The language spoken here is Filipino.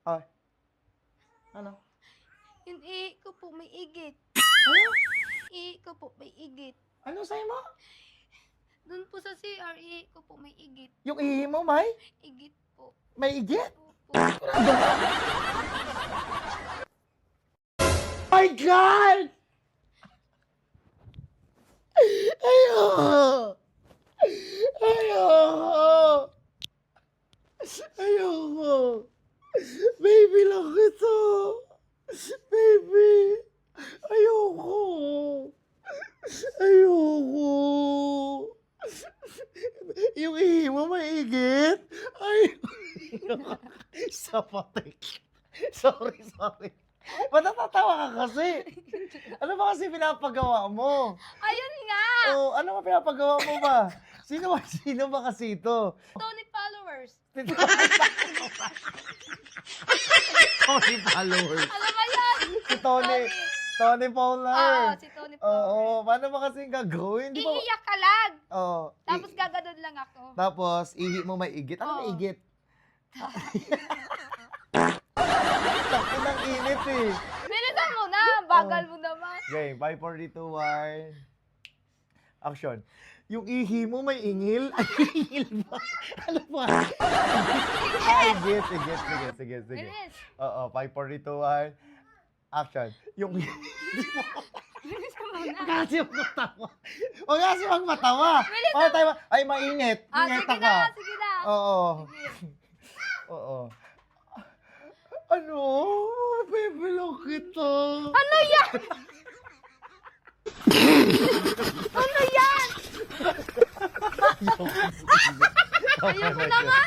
Ay. Ano? Yung ihi ko po may igit. Ano? Ihi ko po may igit. Ano sa'yo mo? Doon po sa CR, ihi ko po may igit. Yung ihi mo, may? Igit po. May igit? Opo. My God! Ayoko! Ayoko! Ayoko! Baby lang ito! Baby! Ayoko! Ayoko! Yung ihi mo maigit? Ay! Sapatik. Sorry. Ba't natatawa ka kasi? Ano ba kasi pinapagawa mo? Ayun nga! Oh, ano ba pinapagawa mo ba? Sino ba kasi ito? Tony followers. Tony followers. Ano ba yan? Si Tony Oo, Fowler. si Tony Oo, followers. paano ba kasi gagawin? Di ba? Iiyak ka lang. Oo. Tapos gaganon lang ako. Tapos, ihi mo may igit. Ano may Oo. igit? Takin ng init eh. Bilisan mo na. Bagal mo naman. Okay, 5, 4, 3, 2, 1. Action. Yung ihi mo may ingil? Ay, ingil ba? Ano ba? Ay, igit. Sige. Bilis. Oo, 5, 4, 3, 2, 1. Action. Yung... Bilisan mo na. Kasi magmatawa. Huwag kasi magmatawa. Bilis Oh, tayo. Ay, mainit. Ingeta Sige ka. na, sige na. Oo. Sige. Oo. Ano? Bebelong kita. Ano yan? Ano yan? Ayoko na nga.